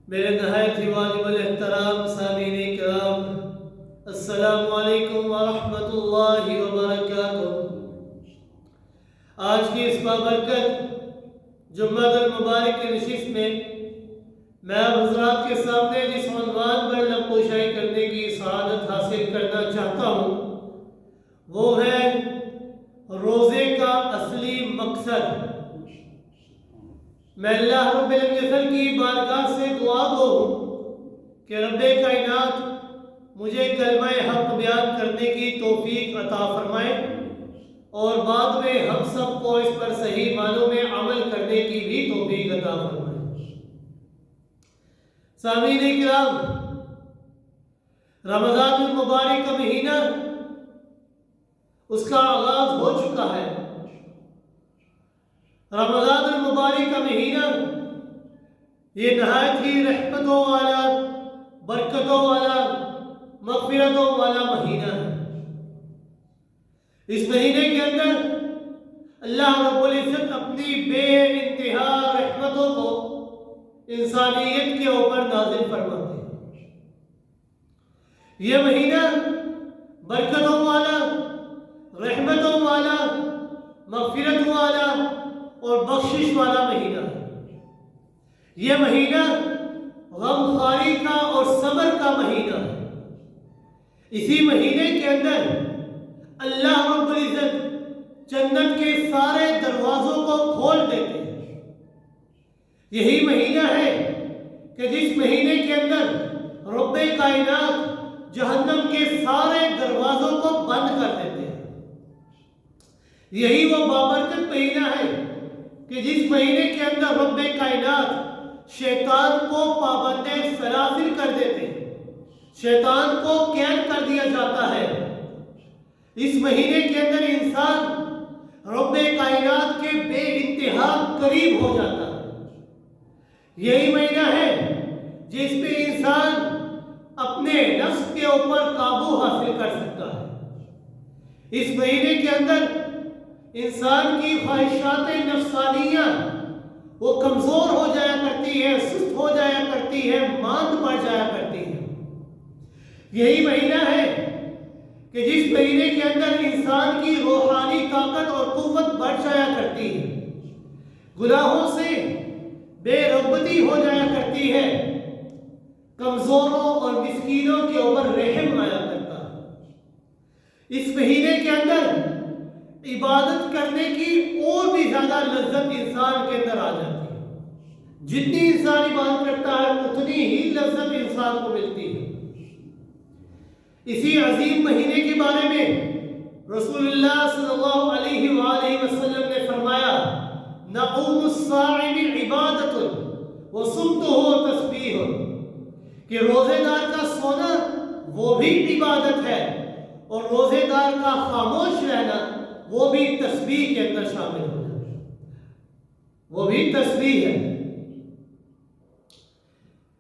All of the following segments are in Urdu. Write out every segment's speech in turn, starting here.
میرے نہایت ہی واجب الاحترام سامعین کرام، السلام علیکم ورحمۃ اللہ وبرکاتہ۔ آج کی اس بابرکت جمعہ المبارک کی نشست میں آپ حضرات کے سامنے جس عنوان پر نقوشائی کرنے کی سعادت حاصل کرنا چاہتا ہوں وہ ہے روزے کا اصلی مقصد۔ میں اللہ رب العزت کی بارگاہ سے دعا گو ہوں کہ رب کائنات مجھے کلمہ حق بیان کرنے کی توفیق عطا فرمائے اور بعد میں ہم سب کو اس پر صحیح معنوں میں عمل کرنے کی بھی توفیق عطا فرمائے۔ سامعین کرام، رمضان المبارک کا مہینہ اس کا آغاز ہو چکا ہے۔ رمضان المبارک کا مہینہ یہ نہایت ہی رحمتوں والا، برکتوں والا، مغفرتوں والا مہینہ ہے۔ اس مہینے کے اندر اللہ رب العزت اپنی بے انتہا رحمتوں کو انسانیت کے اوپر نازل فرماتے ہیں۔ یہ مہینہ برکتوں والا، رحمتوں والا، مغفرت والا اور بخشش والا مہینہ ہے۔ یہ مہینہ غم خواری کا اور صبر کا مہینہ ہے۔ اسی مہینے کے اندر اللہ رب العزت جنت کے سارے دروازوں کو کھول دیتے ہیں۔ یہی مہینہ ہے کہ جس مہینے کے اندر رب کائنات جہنم کے سارے دروازوں کو بند کر دیتے ہیں۔ یہی وہ بابرکت مہینہ ہے کہ جس مہینے کے اندر رب کائنات شیطان کو پابند سلاسل کر دیتے ہیں، شیطان کو قید کر دیا جاتا ہے۔ اس مہینے کے اندر انسان رب کائنات کے بے انتہا قریب ہو جاتا ہے۔ یہی مہینہ ہے جس پہ انسان اپنے نفس کے اوپر قابو حاصل کر سکتا ہے۔ اس مہینے کے اندر انسان کی خواہشات نفسانیہ وہ کمزور ہو جایا کرتی ہے، سست ہو جایا کرتی ہے، ماند پڑ جایا کرتی ہے۔ یہی مہینہ ہے کہ جس مہینے کے اندر انسان کی روحانی طاقت اور قوت بڑھ جایا کرتی ہے، گناہوں سے بے رغبتی ہو جایا کرتی ہے، کمزوروں اور مسکینوں کے اوپر رحم آیا کرتا ہے۔ اس مہینے کے اندر عبادت کرنے کی اور بھی زیادہ لذت انسان کے اندر آ جاتی ہے۔ جتنی انسان عبادت کرتا ہے اتنی ہی لذت انسان کو ملتی ہے۔ اسی عظیم مہینے کے بارے میں رسول اللہ صلی اللہ علیہ وآلہ وسلم نے فرمایا، نقوم الصائم عبادت وصمتہ تسبیح، کہ روزے دار کا سونا وہ بھی عبادت ہے اور روزے دار کا خاموش رہنا وہ بھی تسبیح کے اندر شامل ہو جاتا ہے، وہ بھی تسبیح ہے۔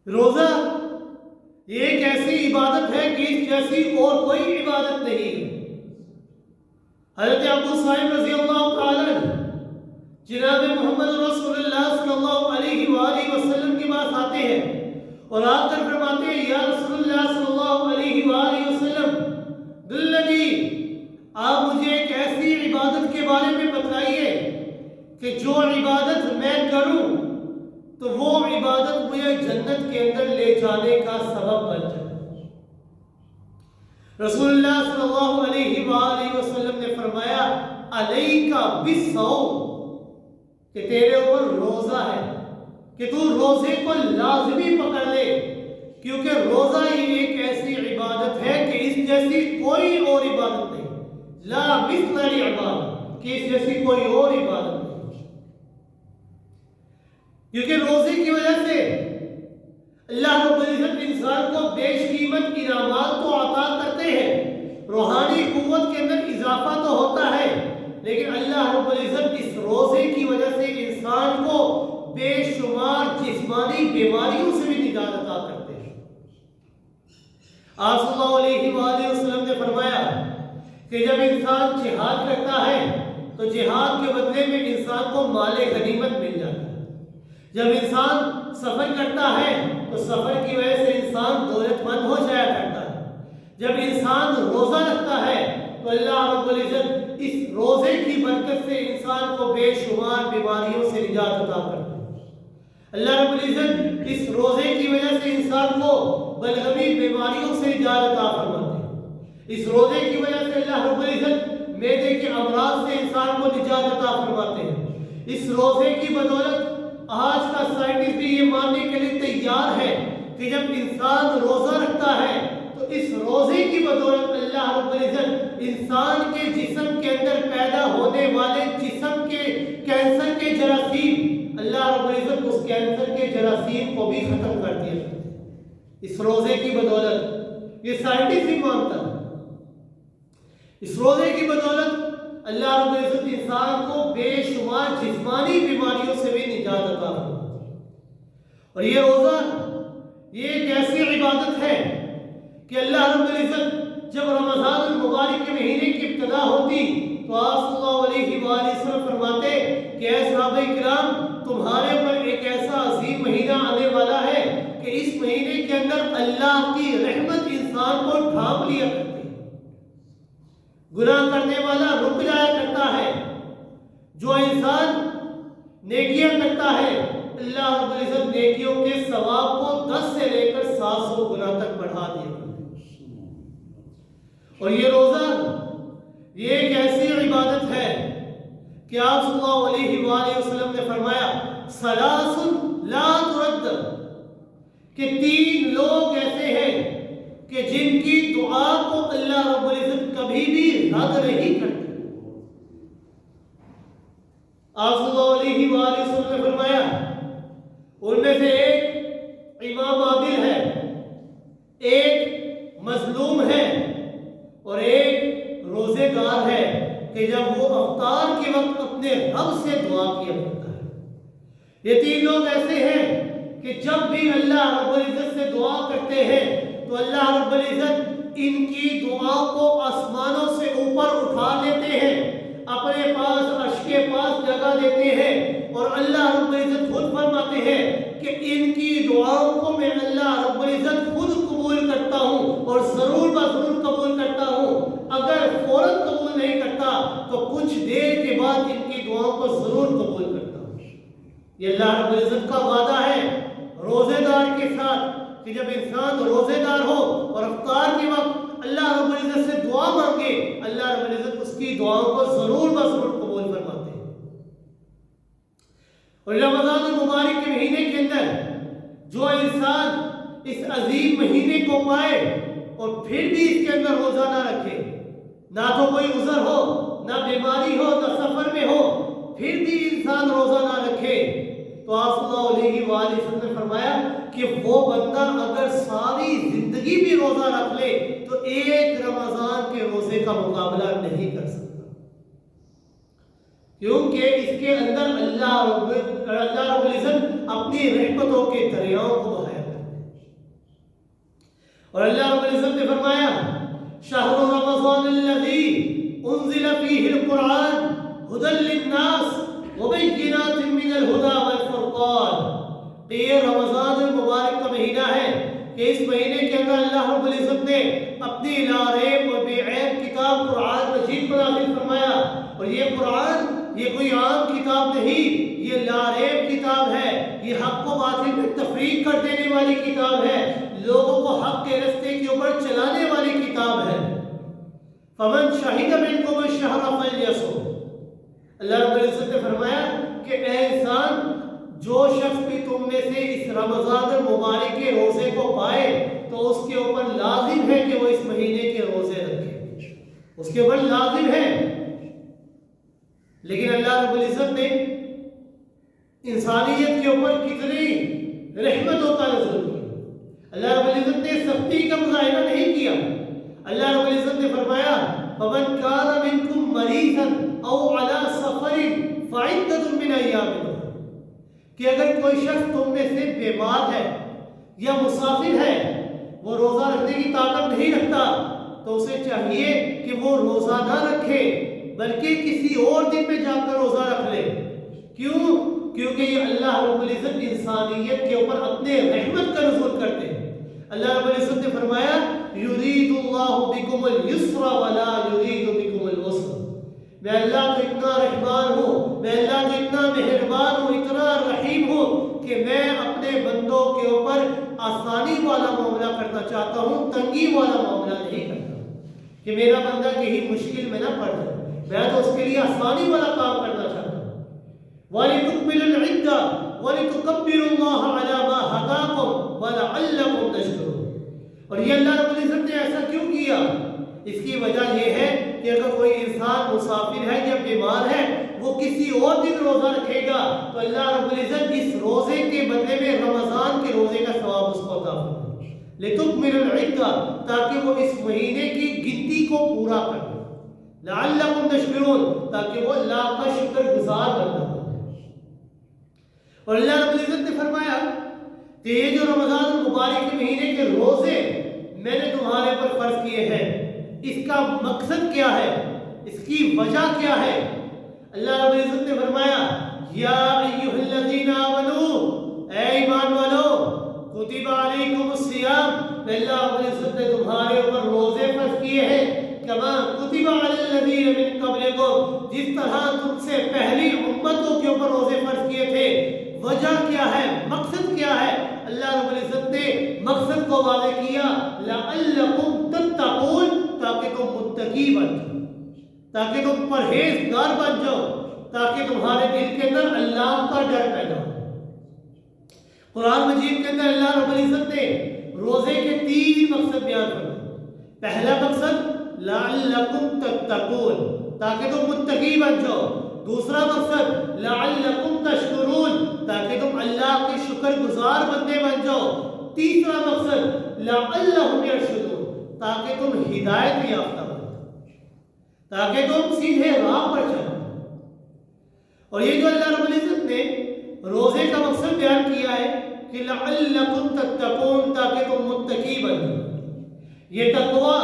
روزہ یہ ایک ایسی عبادت ہے کہ اس جیسی اور کوئی عبادت نہیں ہے۔ حضرت ابو سعید رضی اللہ تعالی جناب محمد رسول اللہ صلی اللہ علیہ وآلہ وسلم کے پاس آتے ہیں اور آ کر فرماتے ہیں، یا رسول اللہ صلی اللہ علیہ وآلہ وسلم دلنی، آپ مجھے ایک ایسی عبادت کے بارے میں بتائیے کہ جو عبادت میں کروں تو وہ عبادت مجھے جنت کے اندر لے جانے کا سبب بن جائے۔ رسول اللہ صلی اللہ علیہ وآلہ وسلم نے فرمایا، علیک بالصوم، کہ تیرے اوپر روزہ ہے، کہ تو روزے کو لازمی پکڑ لے، کیونکہ روزہ ہی ایک ایسی عبادت ہے کہ اس جیسی کوئی اور عبادت نہیں، لا مثل عبادت، کہ اس جیسی کوئی اور عبادت نہیں۔ کیونکہ روزے کی وجہ سے اللہ رب العزت انسان کو بیش قیمت انعامات تو عطا کرتے ہیں، روحانی قوت کے اندر اضافہ تو ہوتا ہے، لیکن اللہ رب العزت اس روزے کی وجہ سے انسان کو بے شمار جسمانی بیماریوں سے بھی نجات عطا کرتے ہیں۔ آپ صلی اللہ علیہ وآلہ وسلم نے فرمایا کہ جب انسان جہاد کرتا ہے تو جہاد کے بدلے میں انسان کو مال غنیمت مل جاتا ہے۔ جب انسان سفر کرتا ہے تو سفر کی وجہ سے انسان دولت مند ہو جایا کرتا ہے۔ جب انسان روزہ رکھتا ہے تو اللہ رب العزت اس روزے کی برکت سے انسان کو بے شمار بیماریوں سے نجات عطا کرتا ہے۔ اللہ رب العزت اس روزے کی وجہ سے انسان کو بلغمی بیماریوں سے نجات عطا فرماتے ہیں۔ اس روزے کی وجہ سے اللہ رب العزت معدے کے امراض سے انسان کو نجات عطا فرماتے ہیں۔ اس روزے کی بدولت آج کا سائنٹسٹ بھی یہ ماننے کے لیے تیار ہے کہ جب انسان روزہ رکھتا ہے تو اس روزے کی بدولت اللہ رب العزت انسان کے جسم کے اندر پیدا ہونے والے جسم کے کینسر کے جراثیم، اللہ رب العزت اس کینسر کے جراثیم کو بھی ختم کر دیا اس روزے کی بدولت۔ یہ سائنٹسٹ بھی مانتا ہے۔ اس روزے کی بدولت اللہ رب العزت انسان کو بے شمار جسمانی بیماریوں سے بھی نجات عطا کرتا ہے۔ اور یہ روزہ یہ ایک ایسی عبادت ہے کہ اللہ رب العزت جب رمضان المبارک کے مہینے کی ابتدا ہوتی تو آپ صلی اللہ علیہ وآلہ وسلم فرماتے کہ اے صحابہ کرام، تمہارے پر ایک ایسا عظیم مہینہ آنے والا ہے کہ اس مہینے کے اندر اللہ کی رحمت انسان کو ڈھانپ لیا کرتی ہے۔ گناہ کرنے والا رک جایا کرتا ہے۔ جو انسان نیکیاں کرتا ہے اللہ رب العزت نیکیوں کے ثواب کو 10 سے لے کر 700 گنا تک بڑھا دیا۔ اور یہ روزہ یہ ایک ایسی عبادت ہے کہ آپ صلی اللہ علیہ وآلہ وسلم نے فرمایا ثلاث لا ترد، کہ 3 لوگ ایسے ہیں کہ جن کی دعا کو اللہ رب العزت کبھی بھی رد نہیں کرتے۔ آپ صلی اللہ علیہ وآلہ وسلم نے فرمایا ان میں سے ایک امام عادل ہے، ایک مظلوم ہے اور ایک روزے دار ہے کہ جب وہ افطار کے وقت اپنے رب سے دعا کیا کرتا ہے۔ یہ 3 لوگ ایسے ہیں کہ جب بھی اللہ رب العزت سے دعا کرتے ہیں تو اللہ رب العزت ان کی دعا کو آسمانوں سے اوپر اٹھا لیتے ہیں، اپنے پاس عرش کے پاس جگہ دیتے ہیں، اور اللہ رب العزت خود فرماتے ہیں کہ ان کی دعاؤں کو میں اللہ رب العزت خود قبول کرتا ہوں اور ضرور بضرور قبول کرتا ہوں۔ اگر فوراً قبول نہیں کرتا تو کچھ دیر کے بعد ان کی دعاؤں کو ضرور قبول کرتا ہوں۔ یہ اللہ رب العزت کا وعدہ ہے روزے دار کے ساتھ کہ جب انسان روزے دار ہو اور افطار کے وقت اللہ رب العزت سے دعا مانگے اللہ رب العزت اس کی دعاؤں کو ضرور بضرور قبول فرماتے ہیں۔ اور رمضان المبارک کے مہینے کے اندر جو انسان اس عظیم مہینے کو پائے اور پھر بھی اس کے اندر روزہ نہ رکھے، نہ تو کوئی عذر ہو، نہ بیماری ہو، نہ سفر میں ہو، پھر بھی انسان روزہ نہ رکھے، تو آپ صلی اللہ علیہ وآلہ وسلم نے فرمایا کہ وہ بندہ اگر ساری زندگی بھی روزہ رکھ لے تو ایک رمضان کے روزے کا مقابلہ نہیں کر سکتا، کیونکہ اس کے اندر اللہ رب العزت اپنی رحمتوں کے دریاؤں کو بہایا کرتے ہیں۔ اور اللہ رب العزت نے فرمایا شہر رمضان الذی انزل فیہ القرآن ھدی للناس وبینات من الہدی والفرقان، یہ رمضان المبارک کا مہینہ ہے کہ اس مہینے کے اندر اللہ رب العزت نے اپنی لا ریب اور بے عیب کتاب قرآن مجید پر نازل فرمایا۔ اور یہ قرآن یہ کوئی عام کتاب نہیں، یہ لا ریب کتاب ہے، یہ حق و باطل میں تفریق کر دینے والی کتاب ہے، لوگوں کو حق کے رستے کے اوپر چلانے والی کتاب ہے۔ فمن شہد منکم الشہر فلیصم، اللہ رب العزت نے فرمایا کہ اے انسان، جو شخص بھی تم میں سے اس رمضان المبارک کے روزے کو پائے تو اس کے اوپر لازم ہے کہ وہ اس مہینے کے روزے رکھے، اس کے اوپر لازم ہے۔ لیکن اللہ رب العزت نے انسانیت کے اوپر کتنی رحمتوں کا نزول کیا، اللہ رب العزت نے سختی کا مظاہرہ نہیں کیا۔ اللہ رب العزت نے فرمایا فَمَنْ كَانَ مِنْكُمْ مَرِيضًا أَوْ عَلَى سَفَرٍ فَعِدَّةٌ مِنْ أَيَّامٍ أُخَرَ، کہ اگر کوئی شخص تم میں سے بیمار ہے یا مسافر ہے، وہ روزہ رکھنے کی طاقت نہیں رکھتا، تو اسے چاہیے کہ وہ روزہ نہ رکھے بلکہ کسی اور دن میں جا کر روزہ رکھ لے۔ کیوں؟ کیونکہ یہ اللہ رب العزت انسانیت کے اوپر اپنے رحمت کا نزول کرتے ہیں۔ اللہ رب العزت نے فرمایا یرید اللہ بکم اليسر ولا یرید بکم العسر، میں اللہ تو اتنا رحمان ہوں، میں اللہ تو اتنا مہربان ہوں، اتنا رحیم ہوں کہ میں اپنے بندوں کے اوپر آسانی والا معاملہ کرنا چاہتا ہوں، تنگی والا معاملہ نہیں کرتا کہ میرا بندہ کہیں مشکل میں نہ پڑ جائے، میں تو اس کے لیے آسانی والا کام کرنا چاہتا ہوں۔ وَلِتُكْمِلُوا الْعِدَّةَ وَلِتُكَبِّرُوا اللَّهَ عَلَى مَا هَدَاكُمْ وَلَعَلَّكُمْ تَشْكُرُونَ۔ اور یہ اللہ رب العزت نے ایسا کیوں کیا؟ اس کی وجہ یہ ہے کہ اگر کوئی انسان مسافر ہے یا بیمار ہے، وہ کسی اور دن روزہ رکھے گا تو اللہ رب العزت اس روزے کے بدلے میں رمضان کے روزے کا ثواب اس کو عطا فرمائے۔ لِتُكْمِلُوا الْعِدَّةَ، تاکہ وہ اس مہینے کی گنتی کو پورا کر دے، لَعَلَّكُمْ تَشْكُرُونَ، تاکہ وہ اللہ کا شکر گزار بننا ہو۔ اور اللہ رب العزت نے فرمایا کہ یہ جو رمضان المبارک کے مہینے کے روزے میں نے تمہارے پر فرض کیے ہیں، اس کا مقصد کیا ہے، اس کی وجہ کیا ہے؟ اللہ رب العزت نے فرمایا یا ایھا الذین آمنوا، اے ایمان والو، کتب علیکم الصیام، اللہ رب العزت نے تمہارے اوپر روزے فرض کیے ہیں، کما کتب علی الذین من قبلکم، جس طرح تم سے پہلی امتوں کے اوپر روزے فرض کیے تھے۔ وجہ کیا ہے، مقصد کیا ہے؟ اللہ رب العزت نے مقصد کو واضح کیا، لعلکم تتقون، تاکہ تم متقی بن جاؤ، تاکہ تم پرہیزگار بن جاؤ، تاکہ تمہارے دل کے اندر اللہ کا ڈر پیدا ہو۔ قرآن مجید کے اندر اللہ رب العزت نے روزے کے 3 مقصد بیان کرے۔ پہلا مقصد لعلکم تتقون، تاکہ تم متقی بن جاؤ۔ دوسرا مقصد لعلکم تشکرون، تاکہ تم اللہ کے شکر گزار بندے بن جاؤ۔ تیسرا مقصد لعلہم یرشدون، تاکہ تم ہدایت یافتہ بن جاؤ، تاکہ تم سیدھے راہ پر چلو۔ اور یہ جو اللہ رب العزت نے روزے کا مقصد بیان کیا ہے کہ لعلکم تتقون، تاکہ تم متقی بن جاؤ، یہ تقویٰ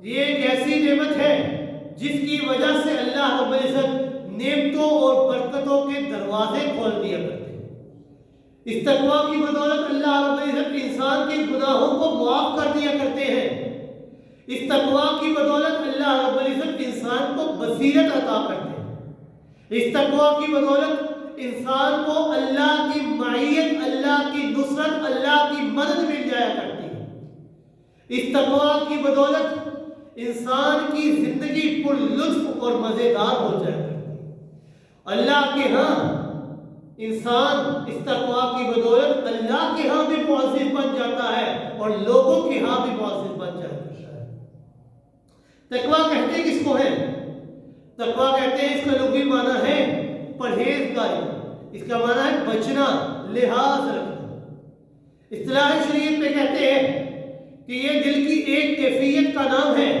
یہ ایک ایسی نعمت ہے جس کی وجہ سے اللہ رب العزت نعمتوں اور برکتوں کے دروازے کھول دیا کرتے ہیں۔ اس تقویٰ کی بدولت اللہ رب العزت انسان کے گناہوں کو معاف کر دیا کرتے ہیں۔ اس تقویٰ کی بدولت اللہ رب العزت انسان کو بصیرت عطا کرتے ہیں۔ اس تقویٰ کی بدولت انسان کو اللہ کی معیت، اللہ کی نصرت، اللہ کی مدد مل جایا کرتی ہے۔ اس تقویٰ کی بدولت انسان کی زندگی پر لطف اور مزیدار ہو جایا کرتی ہے۔ اللہ کے ہاں انسان اس تقویٰ کی بدولت اللہ کے ہاں بھی معزز بن جاتا ہے اور لوگوں کے ہاں بھی معزز بن جاتا ہے۔ تقویٰ کہتے کس کو ہے؟ تقویٰ کہتے ہیں، اس کا لغوی معنی ہے پرہیزگاری، اس کا معنی ہے بچنا، لحاظ رکھنا۔ اصطلاح شریعت میں کہتے ہیں کہ یہ دل کی ایک کیفیت کا نام ہے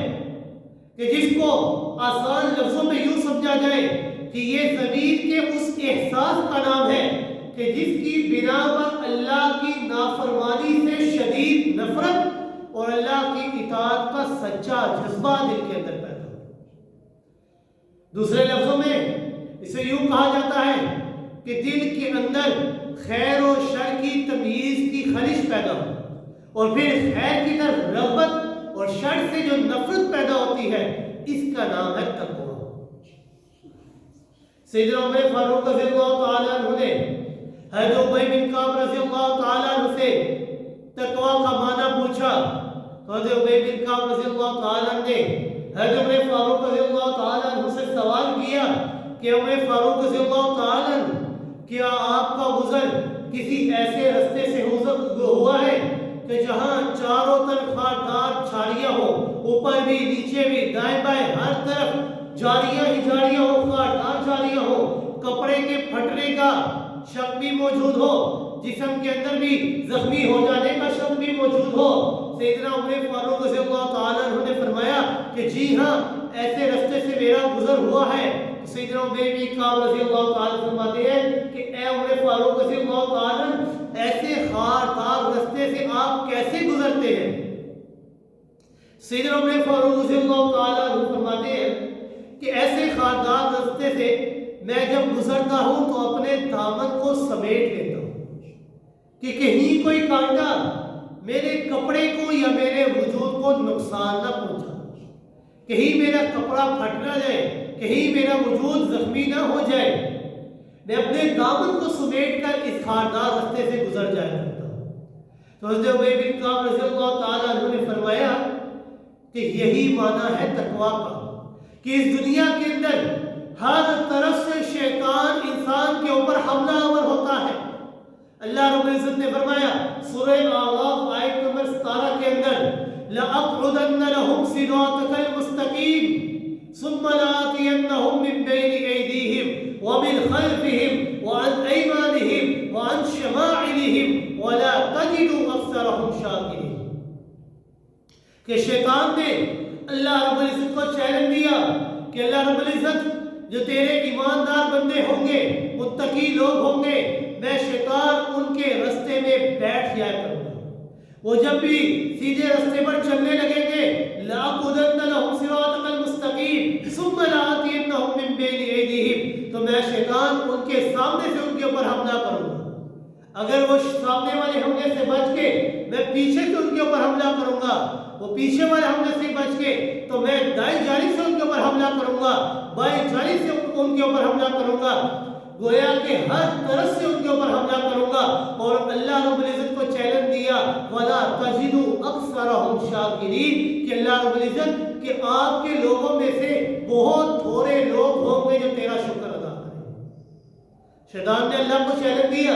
کہ جس کو آسان لفظوں میں یوں سمجھا جائے کہ یہ ضمیر کے اس احساس کا نام ہے کہ جس کی بنا پر اللہ کی نافرمانی سے شدید نفرت اور اللہ کی اطاعت کا سچا جذبہ دل کے اندر پیدا ہو۔ دوسرے لفظوں میں اسے یوں کہا جاتا ہے کہ دل کے اندر خیر و شر کی تمیز کی خلش پیدا ہو، اور پھر خیر کی طرف رغبت اور شر سے جو نفرت پیدا ہوتی ہے، اس کا نام ہے تقویٰ۔ سیدنا عمر فاروق رضی اللہ تعالیٰ عنہ نے حضرت ابی بن کعب رضی اللہ تعالیٰ عنہ سے تقویٰ کا معنی پوچھا۔ حضرت ابی بن کعب رضی اللہ تعالیٰ عنہ نے حضرت عمر فاروق رضی اللہ تعالیٰ عنہ سے سوال کیا کہ عمر فاروق رضی اللہ تعالیٰ عنہ، کیا آپ کا گزر کسی ایسے رستے سے ہوا ہے کہ جہاں چاروں طرف خاردار جھاڑیاں ہو، اوپر بھی نیچے بھی دائیں بائیں ہر طرف جھاڑیاں ہی جھاڑیاں ہو، خاردار جھاڑیاں ہو، کپڑے کے پھٹنے کا شک بھی موجود ہو، جسم کے اندر بھی زخمی ہو جانے کا شک بھی موجود ہو؟ سیدنا عمر فاروق رضی اللہ تعالیٰ عنہ نے فرمایا کہ جی ہاں، ایسے رستے سے میرا گزر ہوا ہے۔ سیدنا ابی بن کعب رضی اللہ تعالیٰ فرماتے ہیں کہ اے عمر فاروق رضی اللہ تعالیٰ عنہ، ایسے خاردار رستے سے آپ کیسے گزرتے ہیں؟ سیدنا عمر فاروق رضی اللہ تعالیٰ عنہ فرماتے ہیں کہ ایسے خاردار رستے سے میں جب گزرتا ہوں تو اپنے دامن کو سمیٹ لیتا ہوں کہ کہیں کوئی کانٹا میرے کپڑے کو یا میرے وجود کو نقصان نہ پہنچا، کہیں میرا کپڑا پھٹ نہ جائے، کہیں میرا وجود زخمی نہ ہو جائے۔ میں اپنے دامن کو سمیٹ کر اس خاردار راستے سے گزر جایا کرتا ہوں۔ تو حضرت ابی بن کعب رضی اللہ تعالیٰ عنہ نے فرمایا کہ یہی معنی ہے تقویٰ کا، کہ اس دنیا کے اندر ہر طرف سے شیطان انسان کے اوپر حملہ آور ہوتا ہے۔ اللہ رب العزت نے فرمایا سورہ اعراف آیت نمبر 17 کے اندر لَأَقْعُدَنَّ لَهُمْ صِرَاطَكَ الْمُسْتَقِيمَ ثُمَّ لَآتِيَنَّهُم مِّن بَيْنِ أَيْدِيهِمْ وَمِنْ خَلْفِهِمْ وَعَنْ أَيْمَانِهِمْ وَعَنْ شَمَائِلِهِمْ وَلَا تَجِدُ أَكْثَرَهُمْ شَاكِرِينَ۔ کہ شیطان نے اللہ رب العزت کو چیلنج دیا کہ اللہ رب العزت جو تیرے ایماندار بندے ہوں گے، متقی لوگ ہوں گے، میں شیطان ان کے رستے میں بیٹھ جایا کروں گا۔ وہ جب بھی سیدھے رستے پر چلنے لگیں گے لَأَقْعُدَنَّ لَهُمْ صِرَاطَكَ الْمُسْتَقِيمَ ثُمَّ لَآتِيَنَّهُم مِّن بَيْنِ أَيْدِيهِمْ، تو میں شیطان ان کے سامنے سے ان کے اوپر حملہ کروں گا۔ اگر وہ سامنے والے حملے سے بچ کے میں پیچھے سے ان کے اوپر حملہ کروں گا، وہ پیچھے والے حملے سے بچ کے تو میں دائیں جانب سے ان کے اوپر حملہ کروں گا، بائیں جانب سے ان کے اوپر حملہ کروں گا۔ گویا کہ ہر طرف سے ان کے اوپر حملہ کروں گا۔ اور اللہ رب العزت کو چیلنج دیا وَلَا تَجِدُ أَكْثَرَهُمْ شَاكِرِينَ، کہ اللہ رب العزت کہ آپ کے لوگوں میں سے بہت تھوڑے لوگ ہوں گے جو تیرا شکر ادا کریں۔ شیطان نے اللہ کو چیلنج دیا۔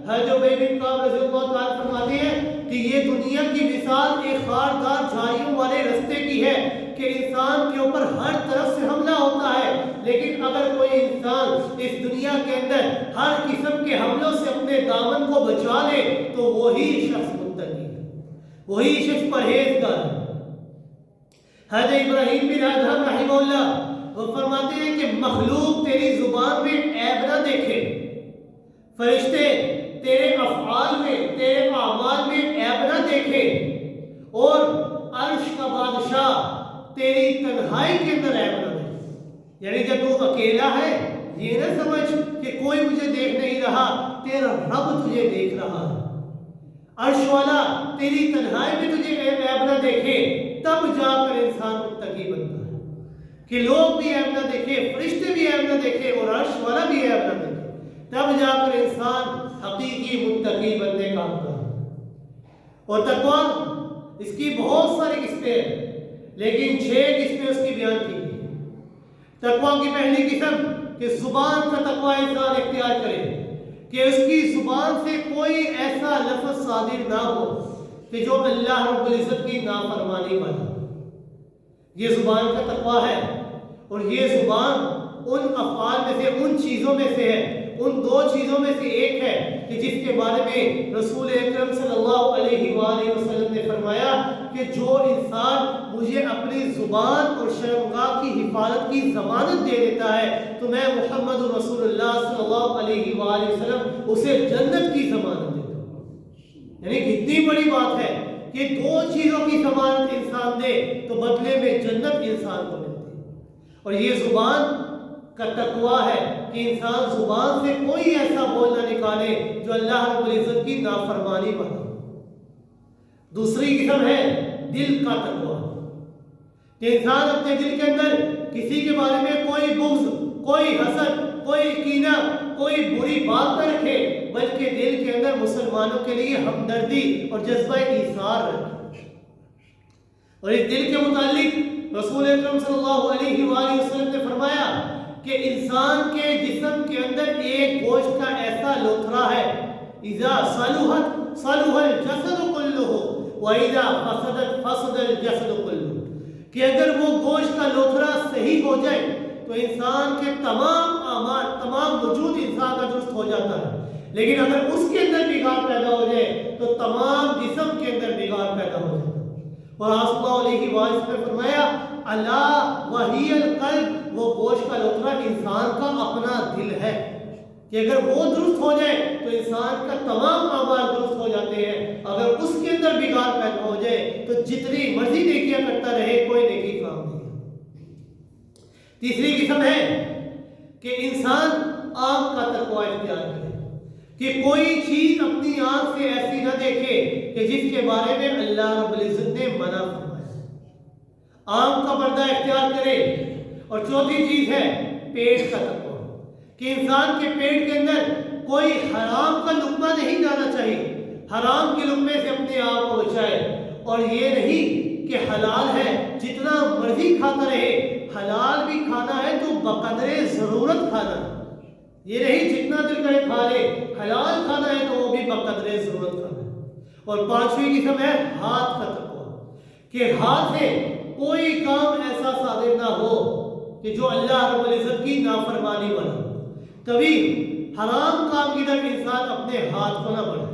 حضرت ابی بن کعب رضی اللہ تعالیٰ فرماتے ہیں کہ یہ دنیا کی مثال ایک خاردار جھاڑیوں والے رستے کی ہے کہ انسان کے اوپر ہر طرف سے حملہ ہوتا ہے، لیکن اگر کوئی انسان اس دنیا کے اندر ہر قسم کے حملوں سے اپنے دامن کو بچا لے تو وہی شخص متقی ہے، وہی شخص پرہیزگار ہے۔ حضرت ابراہیم بن ادہم رحمہ اللہ وہ فرماتے ہیں کہ مخلوق تیری زبان میں عیب نہ دیکھے، فرشتے تیرے افعال میں، تیرے اعمال میں عیب نہ دیکھے، اور عرش کا بادشاہ تیری تنہائی کے اندر عیب نہ دیکھے۔ یعنی جب تو اکیلا ہے یہ نہ سمجھ کہ کوئی مجھے دیکھ نہیں رہا، تیرا رب تجھے دیکھ رہا ہے۔ عرش والا تیری تنہائی میں تجھے عیب نہ دیکھے، تب جا کر انسان متقی بنتا ہے۔ کہ لوگ بھی عیب نہ دیکھے، فرشتے بھی عیب نہ دیکھے، اور عرش والا بھی عیب نہ دیکھے، تب جا کر انسان حقیقی متقی بننے کا حقدار ہے۔ اور تقویٰ اس کی بہت ساری قسمیں ہیں، لیکن 6 قسمیں اس کی بیان کی گئی۔ تقویٰ کی پہلی قسم کہ زبان کا تقویٰ انسان اختیار کرے، کہ اس کی زبان سے کوئی ایسا لفظ صادر نہ ہو کہ جو اللہ رب العزت کی نافرمانی والا۔ یہ زبان کا تقویٰ ہے، اور یہ زبان ان افعال میں سے، ان چیزوں میں سے ہے، ان 2 چیزوں میں سے ایک ہے کہ جس کے بارے میں رسول اکرم صلی اللہ علیہ وآلہ وسلم نے فرمایا کہ جو انسان مجھے اپنی زبان اور شرمگاہ کی حفاظت کی ضمانت دے دیتا ہے تو میں محمد رسول اللہ صلی اللہ علیہ وآلہ وسلم اسے جنت کی ضمانت دیتا ہوں۔ یعنی کتنی بڑی بات ہے کہ 2 چیزوں کی ضمانت انسان دے تو بدلے میں جنت انسان کو ملتی ہے۔ اور یہ زبان کا تقویٰ ہے کہ انسان زبان سے کوئی ایسا بول نہ نکالے جو اللہ رب العزت کی نافرمانی والا۔ دوسری قسم ہے دل کا تقویٰ، کہ انسان اپنے دل کے اندر کسی کے بارے میں کوئی بغض، کوئی حسد، کوئی کینہ، کوئی بری بات نہ رکھے، بلکہ دل کے اندر مسلمانوں کے لیے ہمدردی اور جذبہ ایثار رکھے۔ اور اس دل کے متعلق رسول اکرم صلی اللہ علیہ وآلہ وسلم نے فرمایا کہ انسان کے جسم کے اندر ایک گوشت کا ایسا لوتھڑا ہے، اذا صلحت صلح الجسد کلہ واذا فسدت فسد الجسد کلہ، کہ اگر وہ گوشت کا لوتھڑا صحیح ہو جائے تو انسان کے تمام اعمال، تمام وجود انسان کا درست ہو جاتا ہے، لیکن اگر اس کے اندر بگاڑ پیدا ہو جائے تو تمام جسم کے اندر بگاڑ پیدا ہو جاتا ہے۔ اور صلی اللہ علیہ وآلہ وسلم نے فرمایا الا وہی القلب، وہ گوشت کا لوتھڑا انسان کا اپنا دل ہے، کہ اگر وہ درست ہو جائے تو انسان کا تمام اعمال درست ہو جاتے ہیں، اگر اس کے اندر بگاڑ پیدا ہو جائے تو جتنی مرضی نیکیاں کرتا رہے کوئی نیکی کام نہیں۔ تیسری قسم ہے کہ انسان آنکھ کا تقوی اختیار کرے، کہ کوئی چیز اپنی آنکھ سے ایسی نہ دیکھے کہ جس کے بارے میں اللہ رب العزت نے منع فرمایا، آنکھ کا پردہ اختیار کرے۔ اور چوتھی چیز ہے پیٹ کا تقوی، کہ انسان کے پیٹ کے اندر کوئی حرام کا لقمہ نہیں جانا چاہیے، حرام کے لقمے سے اپنے آپ کو بچائے۔ اور یہ نہیں کہ حلال ہے جتنا مرضی کھاتا رہے، حلال بھی کھانا ہے تو بقدر ضرورت کھانا ہے، یہ نہیں جتنا دل کرے کھا لے، حلال کھانا ہے تو وہ بھی بقدر ضرورت کھانا ہے۔ اور پانچویں قسم ہے ہاتھ کا تقوی، کہ ہاتھ سے کوئی کام ایسا صادر نہ ہو کہ جو اللہ رب العزت کی نافرمانی والا، کبھی حرام کام کی طرف انسان اپنے ہاتھ کو نہ بڑھائے۔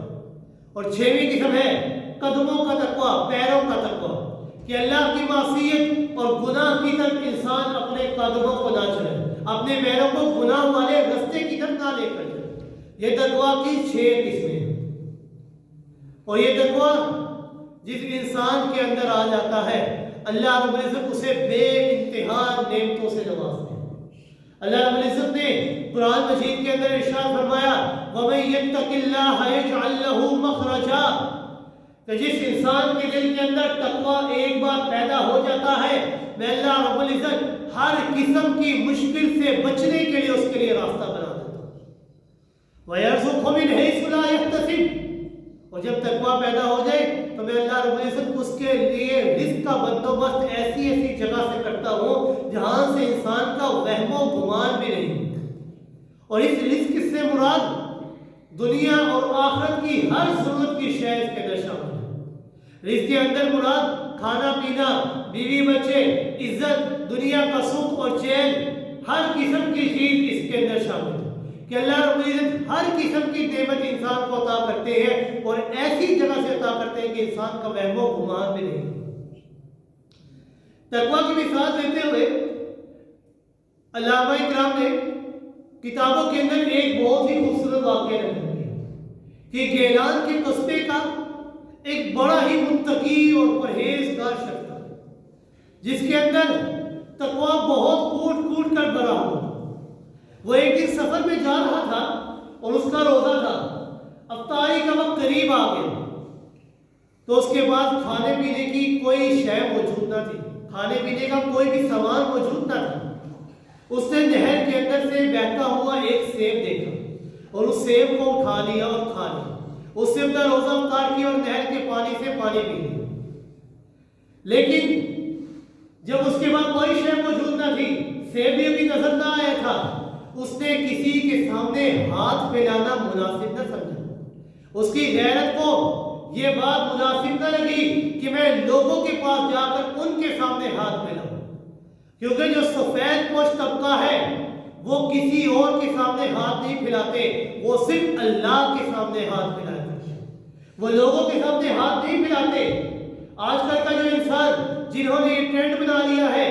اور چھویں قسم ہے قدموں کا تقوی، پیروں کا تقوی، کہ اللہ کی معصیت اور گناہ کی طرف انسان اپنے قدموں کو نہ چلے، اپنے پیروں کو گناہ والے رستے کی طرف نہ لے کر جائے۔ یہ تقوی کی 6 قسمیں ہیں۔ اور یہ تقوی جس انسان کے اندر آ جاتا ہے، اللہ رب العزت اسے بے انتہا نعمتوں سے نوازتے ہیں۔ اللہ رب العزت نے قرآن مجید کے اندر ارشاد فرمایا وَمَن يَتَّقِ اللَّهَ يَجْعَل لَّهُ مَخْرَجًا، کہ جس انسان کے دل کے اندر تقوی ایک بار پیدا ہو جاتا ہے، میں اللہ رب العزت ہر قسم کی مشکل سے بچنے کے لیے اس کے لیے راستہ بنا دیتا ہوں۔ وَيَرْزُقْهُ مِنْ حَيْثُ لَا يَحْتَسِبُ، اور جب تقوی پیدا ہو جائے تو میں اللہ رب العزت اس کے لیے رزق کا بندوبست ایسی ایسی جگہ سے کرتا ہوں جہاں سے انسان کا وہم و گمان بھی نہیں۔ اور اس رزق سے مراد دنیا اور آخرت کی ہر ضرورت کی شے اس کے اندر شامل ہے۔ رزق کے اندر مراد کھانا پینا، بیوی بچے، عزت، دنیا کا سکھ اور چین، ہر قسم کی چیز اس کے اندر شامل ہے، کہ اللہ رب العزت ہر قسم کی نعمت انسان کو عطا کرتے ہیں اور ایسی جگہ سے عطا کرتے ہیں کہ انسان کا وہم و گمان بھی نہیں۔ تقوی کی مثال دیتے ہوئے علامہ اکرام نے کتابوں کے اندر ایک بہت ہی خوبصورت واقعہ نقل کیا کہ گیلان کے قصبے کا ایک بڑا ہی متقی اور پرہیزگار شخص تھا، جس کے اندر تقوی بہت کوٹ کوٹ کر بھرا ہوا۔ وہ ایک دن سفر میں جا رہا تھا اور اس کا روزہ تھا، افطاری کا وقت قریب آ گیا تو اس کے بعد کھانے پینے کی کوئی شے موجود نہ تھی، کھانے پینے کا کوئی بھی سامان موجود نہ تھا۔ اس نے نہر کے اندر سے بہتا ہوا ایک سیب دیکھا اور اس سیب کو اٹھا لیا اور کھا لیا، اس سے اپنا روزہ افطار کیا اور نہر کے پانی سے پانی پی لیا۔ لیکن جب اس کے بعد کوئی شے موجود نہ تھی، سیب بھی ابھی نظر نہ آیا تھا، اس نے کسی کے سامنے ہاتھ پھیلانا مناسب نہ سمجھا۔ اس کی غیرت کو یہ بات مناسب نہ لگی کہ میں لوگوں کے پاس جا کر ان کے سامنے ہاتھ پھیلاؤں، کیونکہ جو سفید پوش طبقہ ہے وہ کسی اور کے سامنے ہاتھ نہیں پھیلاتے، وہ صرف اللہ کے سامنے ہاتھ پھیلاتے، وہ لوگوں کے سامنے ہاتھ نہیں پھیلاتے۔ آج کل کا جو انسان جنہوں نے یہ ٹرینڈ بنا لیا ہے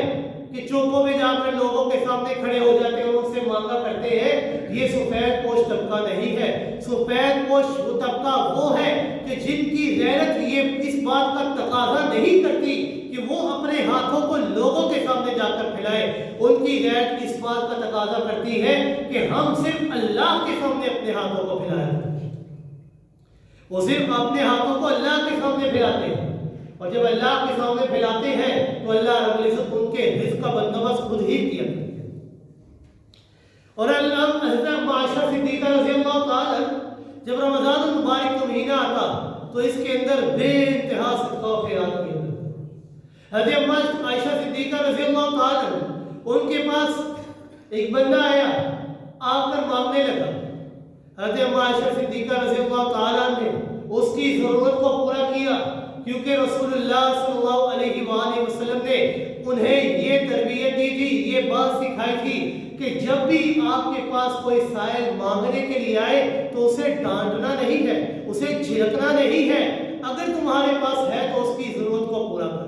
کہ چوکوں میں جا کر لوگوں کے سامنے کھڑے ہو جاتے ہیں اور ان سے مانگا کرتے ہیں، یہ سفید پوش طبقہ نہیں ہے۔ سفید پوش وہ طبقہ وہ ہے کہ جن کی غیرت یہ اس بات کا تقاضا نہیں کرتی کہ وہ اپنے ہاتھوں کو لوگوں کے سامنے جا کر پھیلائے، ان کی غیرت اس بات کا تقاضا کرتی ہے کہ ہم صرف اللہ کے سامنے اپنے ہاتھوں کو پھیلائیں۔ وہ صرف اپنے ہاتھوں کو اللہ کے سامنے پھیلاتے ہیں، اور جب اللہ کے سامنے پھیلاتے ہیں تو اللہ رب العزت ان کے رزق کا بندوبست خود ہی کیا کرتے ہیں۔ اور اللہ حضرت عائشہ صدیقہ رضی اللہ تعالی جب رمضان المبارک کا مہینہ آتا تو اس کے اندر بے انتہا صدقہ و خیرات کیا کرتے۔ حضرت عائشہ صدیقہ رضی اللہ تعالی ان کے پاس ایک بندہ آیا، آ کر مانگنے لگا۔ حضرت عائشہ صدیقہ رضی اللہ تعالی نے اس کی ضرورت کو پورا کیا، کیونکہ رسول اللہ صلی اللہ علیہ وآلہ وسلم نے انہیں یہ تربیت دی تھی، یہ بات سکھائی تھی کہ جب بھی آپ کے پاس کوئی سائل مانگنے کے لیے آئے تو اسے ڈانٹنا نہیں ہے، اسے جھڑکنا نہیں ہے، اگر تمہارے پاس ہے تو اس کی ضرورت کو پورا کرو۔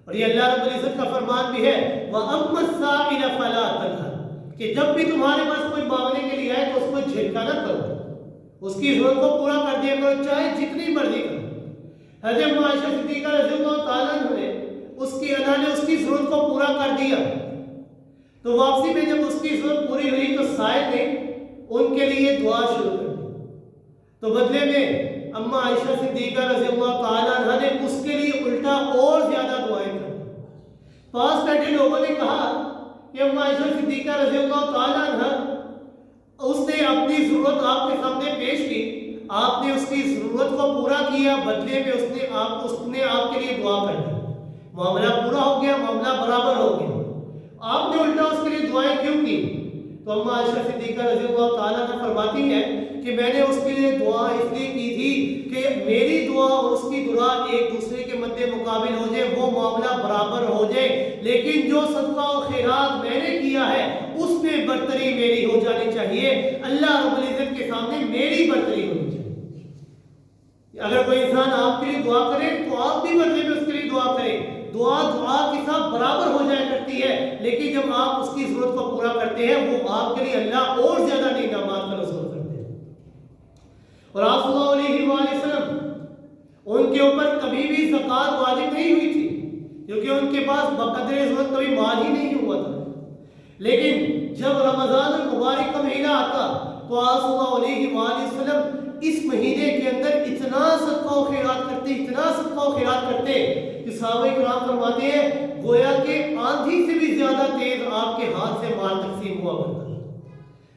اور یہ اللہ رب العزت کا فرمان بھی ہے وَأَمَّا السَّائِلَ فَلَا تَنْهَرْ، کہ جب بھی تمہارے پاس کوئی مانگنے کے لیے آئے تو اس کو جھڑکا نہ کرو، اس کی ضرورت کو پورا کر دیا کرو، چاہے جتنی مرضی کرو۔ حضرت عائشہ صدیقہ رضی اللہ تعالیٰ عنہ نے اس کی ادا نے اس کی ضرورت کو پورا کر دیا تو واپسی میں جب اس کی ضرورت پوری ہوئی تو سائل نے ان کے لیے دعا شروع کر دی، تو بدلے میں اما عائشہ صدیقہ رضی اللہ تعالیٰ عنہ نے اس کے لیے الٹا اور زیادہ دعائیں کر دی۔ پاس بیٹھے لوگوں نے کہا کہ اما عائشہ صدیقہ رضی اللہ تعالیٰ عنہ، اس نے اپنی ضرورت آپ کے سامنے پیش کی، آپ نے اس کی ضرورت کو پورا کیا، بدلے میں اس نے آپ کے لیے دعا کر دی، معاملہ پورا ہو گیا، معاملہ برابر ہو گیا، آپ نے الٹا اس کے لیے دعائیں کیوں کی؟ تو اما عائشہ صدیقہ رضی اللہ تعالیٰ عنہ فرماتی ہے کہ میں نے اس کے لیے دعا اس لیے کی تھی کہ میری دعا اور اس کی دعا ایک دوسرے کے مد مقابل ہو جائے، وہ معاملہ برابر ہو جائے، لیکن جو صدقہ و خیرات میں نے کیا ہے اس میں برتری میری ہو جانی چاہیے، اللہ رب العزت کے سامنے میری برتری ہونی چاہیے۔ اگر کوئی انسان آپ کے لیے دعا کرے تو آپ بھی بدلے میں اس کے لیے دعا کریں، دعا کے ساتھ برابر ہو جایا کرتی ہے، لیکن جب آپ اس کی ضرورت کو پورا کرتے ہیں وہ آپ کے لیے اللہ اور زیادہ انعامات کا نزول کرتے ہیں۔ اور آپ صلی اللہ علیہ وآلہ وسلم ان کے اوپر کبھی بھی زکوٰۃ واجب نہیں ہوئی تھی، کیونکہ ان کے پاس بقدر ضرورت کبھی مال ہی نہیں ہوا تھا، لیکن جب رمضان المبارک کا مہینہ آتا تو آپ صلی اللہ علیہ وآلہ وسلم اس مہینے کے اندر اتنا صدقہ و خیرات کرتے، اتنا صدقہ و خیرات کرتے کہ صحابہ کرام فرماتے ہیں گویا کہ آندھی سے بھی زیادہ تیز آپ کے ہاتھ سے مال تقسیم ہوا کرتا ہے،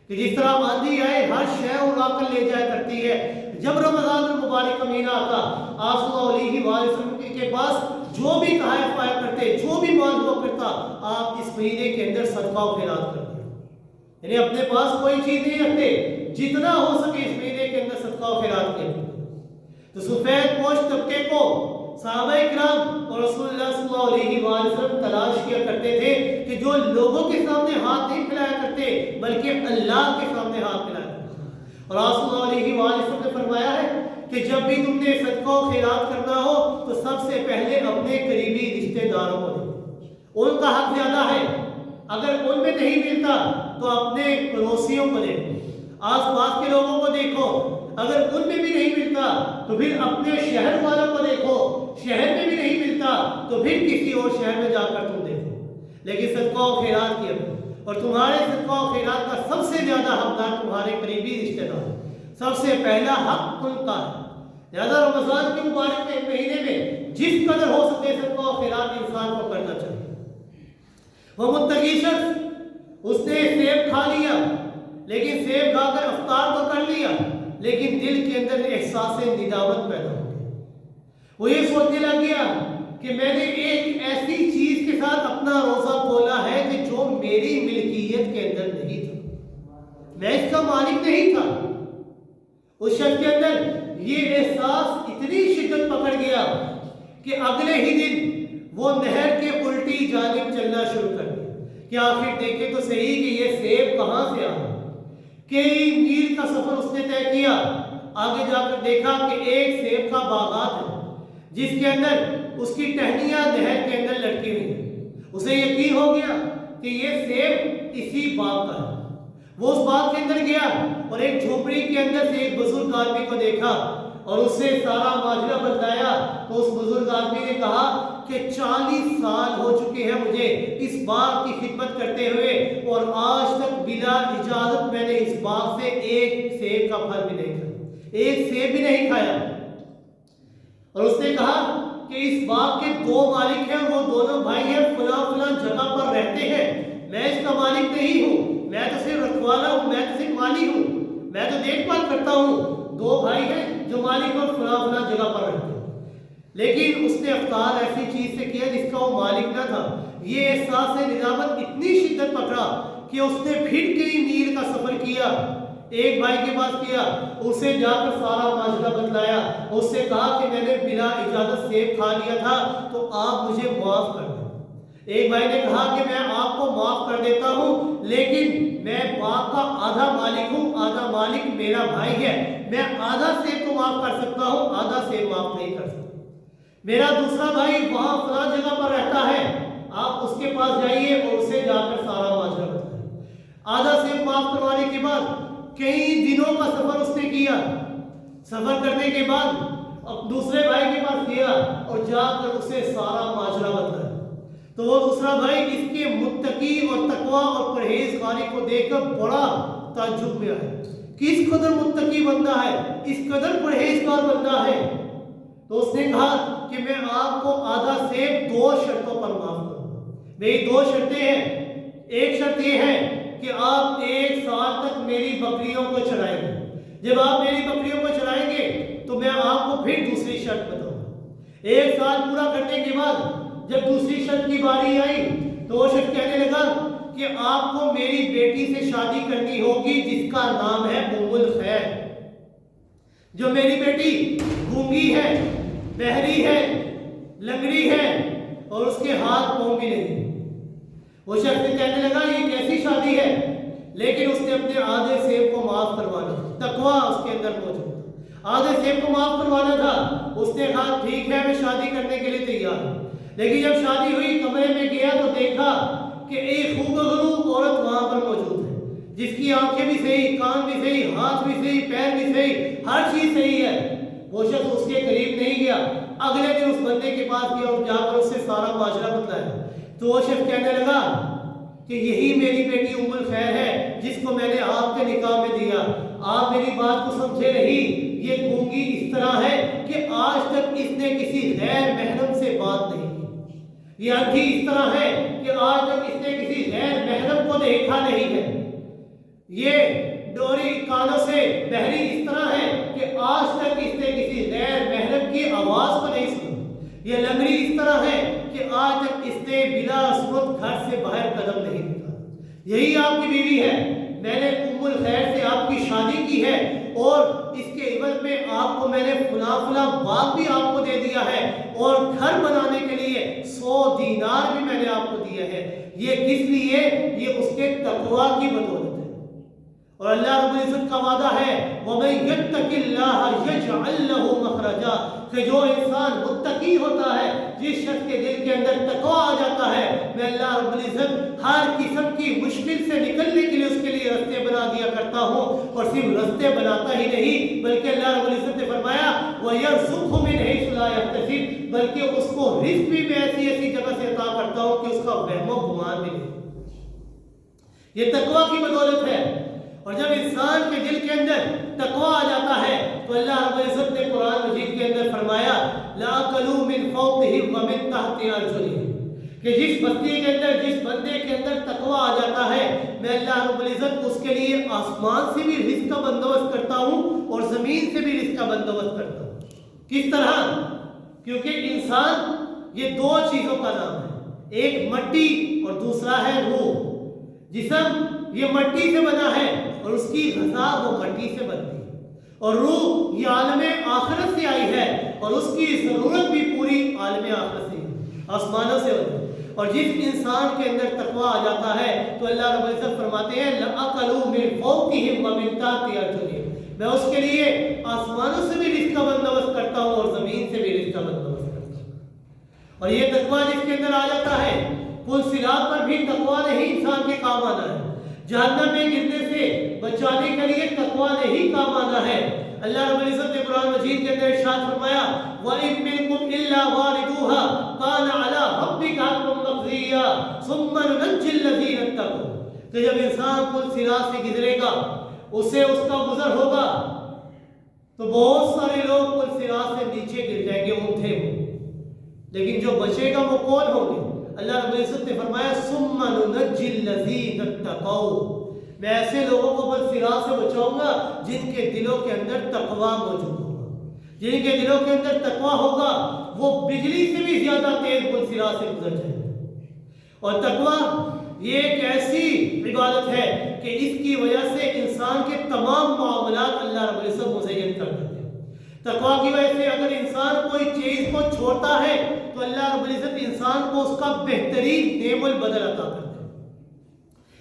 کہ جس طرح آندھی آئے ہر شے اڑا کر لے جایا کرتی ہے۔ جب رمضان المبارک کا مہینہ آتا آپ صلی اللہ علیہ وآلہ وسلم کے پاس جو بھی تحائف پایا کرتے، جو بھی مال ہوا کرتا، آپ اس مہینے کے اندر صدقہ و خیرات کرتے، یعنی اپنے پاس کوئی چیز نہیں رکھتے، جتنا ہو سکے اس مہینے کے اندر صدقہ و خیرات کرتے۔ تو سفید پوش طبقے کو صحابہ کرام اور رسول اللہ صلی اللہ علیہ وآلہ وسلم تلاش کیا کرتے تھے کہ جو لوگوں کے سامنے ہاتھ نہیں پھیلایا کرتے بلکہ اللہ کے سامنے ہاتھ پھیلایا کرتے۔ اور آپ صلی اللہ علیہ وآلہ وسلم نے فرمایا ہے کہ جب بھی تم نے صدقہ و خیرات کرنا ہو تو سب سے پہلے اپنے قریبی رشتہ داروں کو دو، ان کا حق زیادہ ہے، اگر ان میں نہیں ملتا تو اپنے پڑوسیوں کو دیکھو، آس پاس کے لوگوں کو دیکھو، اگر ان میں بھی نہیں ملتا تو پھر اپنے شہر والوں کو دیکھو، شہر میں بھی نہیں ملتا تو پھر کسی اور شہر میں جا کر تم دیکھو، لیکن صدقہ و خیرات کیا کرو، اور تمہارے صدقہ و خیرات کا سب سے زیادہ حقدار تمہارے قریبی رشتہ دار، سب سے پہلا حق ان کا ہے۔ لہذا رمضان کے مبارک کے مہینے میں جس قدر ہو سکے صدقہ و خیرات انسان کو کرنا چاہیے۔ وہ متقی شخص اس نے سیب کھا لیا، لیکن سیب کھا کر افطار تو کر لیا، لیکن دل کے اندر احساس ندامت پیدا ہو گیا، وہ یہ سوچنے لگ گیا کہ میں نے ایک ایسی چیز کے ساتھ اپنا روزہ کھولا ہے کہ جو میری ملکیت کے اندر نہیں تھا، میں اس کا مالک نہیں تھا۔ اس شخص کے اندر یہ احساس اتنی شدت پکڑ گیا کہ اگلے ہی دن وہ نہر کے الٹی جانب چلنا شروع کر دیا کہ آخر دیکھیں تو صحیح کہ یہ سیب کہاں سے آیا۔ کئی میل کا سفر اس نے طے کیا، آگے جا کر دیکھا کہ ایک سیب کا باغات ہے جس کے اندر اس کی ٹہنیاں نہر کے اندر لٹکی ہوئی ہیں۔ اسے یقین ہو گیا کہ یہ سیب اسی باغ کا ہے۔ وہ اس باغ کے اندر گیا اور ایک جھوپڑی کے اندر سے ایک بزرگ آدمی کو دیکھا اور اس سے سارا ماجرا بتایا، تو اس بزرگ آدمی نے کہا کہ 40 سال ہو چکے ہیں مجھے اس باغ کی خدمت کرتے ہوئے اور آج تک بلا اجازت میں نے اس باغ سے ایک سیب کا پھل بھی نہیں کھایا، ایک سیب بھی نہیں کھایا۔ اور اس نے کہا کہ اس باغ کے 2 مالک ہیں، وہ دونوں بھائی ہیں، فلاں فلاں جگہ پر رہتے ہیں، میں اس کا مالک نہیں ہوں، میں تو صرف رکھوالا ہوں، میں تو صرف مالی ہوں، میں تو دیکھ بھال کرتا ہوں۔ 2 بھائی ہیں جو مالک اور فلاں فلاں جگہ پر رہتے ہیں، لیکن اس نے افطار ایسی چیز سے کیا جس کا وہ مالک نہ تھا۔ یہ احساس ندامت اتنی شدت پکڑا کہ اس نے پھر کئی میل کا سفر کیا، ایک بھائی کے پاس کیا، اسے جا کر سارا ماجرا بتلایا، اس سے کہا کہ میں نے بلا اجازت سیب کھا لیا تھا تو آپ مجھے معاف کر دیں۔ ایک بھائی نے کہا کہ میں آپ کو معاف کر دیتا ہوں، لیکن میں باغ کا آدھا مالک ہوں، آدھا مالک میرا بھائی ہے، میں آدھا سیب کو معاف کر سکتا ہوں، آدھا سیب معاف نہیں کر سکتا۔ میرا دوسرا بھائی وہاں فلاں جگہ پر رہتا ہے، آپ اس کے پاس جائیے اور اسے جا کر سارا ماجرا بتائیں۔ آدھا سیب معاف کروانے کے بعد کئی دنوں کا سفر اس نے کیا، سفر کرنے کے بعد اب دوسرے بھائی کے پاس گیا اور جا کر اسے سارا ماجرا بتایا۔ تو وہ دوسرا بھائی اس کے متقی اور تقوی اور پرہیزگاری کو دیکھ کر بڑا تعجب میں آیا کہ اس قدر متقی بندہ ہے، اس قدر پرہیزگار بندہ ہے. تو اس نے کہا کہ میں آپ کو آدھا سیب 2 شرطوں پر معاف کروں گا. میری 2 شرطیں ہیں. ایک شرط یہ ہے کہ آپ 1 سال تک میری بکریوں کو چرائیں گے. جب آپ میری بکریوں کو چرائیں گے تو میں آپ کو پھر دوسری شرط بتاؤں گا. 1 سال پورا کرنے کے بعد جب دوسری شرط کی باری آئی تو وہ شخص کہنے لگا کہ آپ کو میری بیٹی سے شادی کرنی ہوگی جس کا نام ہے ام الخیر. جو میری بیٹی گونگی ہے، بہری ہے، لنگڑی ہے اور اس کے ہاتھ پاؤں بھی نہیں. وہ شخص کہنے لگا یہ کیسی شادی ہے؟ لیکن اس نے اپنے آدھے سیب کو معاف کروانا تھا. تقویٰ اس کے اندر موجود تھا. آدھے سیب کو معاف کروانا تھا. اس نے کہا ٹھیک ہے میں شادی کرنے کے لیے تیار ہوں. لیکن جب شادی ہوئی کمرے میں گیا تو دیکھا کہ ایک خوبصورت عورت وہاں پر موجود ہے جس کی آنکھیں بھی صحیح، کان بھی صحیح، ہاتھ بھی صحیح، پیر بھی صحیح، ہر چیز صحیح ہے. وہ شخص اس کے قریب نہیں گیا. اگلے دن اس بندے کے پاس گیا اور جا کر اس سے سارا ماجرا بتلایا. تو وہ شخص کہنے لگا کہ یہی میری بیٹی ام الخیر ہے جس کو میں نے آپ کے نکاح میں دیا. آپ میری بات کو سمجھے نہیں. یہ گونگی اس طرح ہے کہ آج تک اس نے کسی غیر محرم سے بات نہیں کی. یہ اندھی اس طرح ہے کہ آج تک اس نے کسی غیر محرم کو دیکھا نہیں ہے. یہ ڈوری کانوں سے بہری اس طرح ہے کہ آج تک اس نے کسی غیر محرم کی آواز کو نہیں سنا. یہ لنگڑی اس طرح ہے کہ آج تک اس نے بلا صورت گھر سے باہر قدم نہیں رکھا. یہی آپ کی بیوی ہے. میں نے ام الخیر سے آپ کی شادی کی ہے اور اس کے عوض میں آپ کو میں نے فلاں باغ بھی آپ کو دے دیا ہے اور گھر بنانے کے لیے 100 دینار بھی میں نے آپ کو دیا ہے. یہ کس لیے؟ یہ اس کے تقویٰ کی بدولت ہے. اور اللہ رب العزت کا وعدہ ہے وَمَن يَتَّقِ اللَّهَ يَجْعَلْ لَهُ مَخْرَجًا کہ جو انسان متقی ہوتا ہے، جس شخص کے دل کے اندر تقویٰ آ جاتا ہے، میں اللہ رب العزت ہر قسم کی مشکل سے نکلنے کے لیے اس کے لیے رستے بنا دیا کرتا ہوں. اور صرف رستے بناتا ہی نہیں بلکہ اللہ رب العزت نے فرمایا وَيَرْزُقْهُ مِنْ حَيْثُ لَا يَحْتَسِبُ بلکہ اس کو رزق بھی میں ایسی جگہ سے عطا کرتا ہوں کہ اس کا وہم و گمان بھی نہیں. یہ تقویٰ کی بدولت ہے. اور جب انسان کے دل کے اندر تقویٰ آ جاتا ہے تو اللہ رب العزت نے قرآن مجید کے اندر فرمایا لَأَكَلُوا مِنْ فَوْقِهِمْ وَمِنْ تَحْتِ أَرْجُلِهِمْ کہ جس بستی کے اندر، جس بندے کے اندر تقویٰ آ جاتا ہے، میں اللہ رب العزت اس کے لیے آسمان سے بھی رزق کا بندوبست کرتا ہوں اور زمین سے بھی رزق کا بندوبست کرتا ہوں. کس طرح؟ کیونکہ انسان یہ 2 چیزوں کا نام ہے. ایک مٹی اور دوسرا ہے روح. جسم یہ مٹی سے بنا ہے اور اس کی غذا وہ مٹی سے بنتی ہے. اور روح یہ عالم آخرت سے آئی ہے اور اس کی ضرورت بھی پوری عالم آخرت سے آسمانوں سے ہوتی ہے. اور جس انسان کے اندر تقویٰ آ جاتا ہے تو اللہ رب العزت فرماتے ہیں لَأَكَلُوا مِنْ فَوْقِهِمْ وَمِنْ تَحْتِ أَرْجُلِهِمْ میں اس کے لیے آسمانوں سے بھی رزق کا بندوبست کرتا ہوں اور زمین سے بھی رزق کا بندوبست کرتا ہوں. اور یہ تقویٰ جس کے اندر آ جاتا ہے، پل صراط پر بھی تقویٰ نے ہی انسان کے کام آنا ہے. جہنم میں گرنے سے بچانے کے لیے تقویٰ نے ہی کام آنا ہے. اللہ رب العزت نے قرآن مجید کے اندر ارشاد فرمایا وَإِن مِّنكُمْ إِلَّا وَارِدُوهَا كَانَ عَلَىٰ رَبِّكَ حَتْمًا مَّقْضِيًّا ثُمَّ نُنَجِّي الَّذِينَ اتَّقَوْا کہ جب انسان پل صراط سے گزرے گا، اسے اس کا گزر ہوگا تو بہت سارے لوگ پل صراط سے نیچے گر جائیں گے، اونٹے ہوں. لیکن جو بچے گا وہ کون ہوں گے؟ اللہ رب العزت نے فرمایا ثُمَّ نُنَجِّي الَّذِينَ اتَّقَوْا میں ایسے لوگوں کو پل صراط سے بچاؤں گا جن کے دلوں کے اندر تقویٰ موجود ہوگا. جن کے دلوں کے اندر تقویٰ ہوگا وہ بجلی سے بھی زیادہ تیز پل صراط سے گزر جائیں گے. اور تقویٰ یہ ایک ایسی عبادت ہے کہ اس کی وجہ سے انسان کے تمام معاملات اللہ رب العزت مزین کر دیتے ہیں. تقویٰ کی وجہ سے اگر انسان کوئی چیز کو چھوڑتا ہے تو اللہ رب العزت انسان کو اس کا بہترین نعم البدل عطا کرتے ہیں.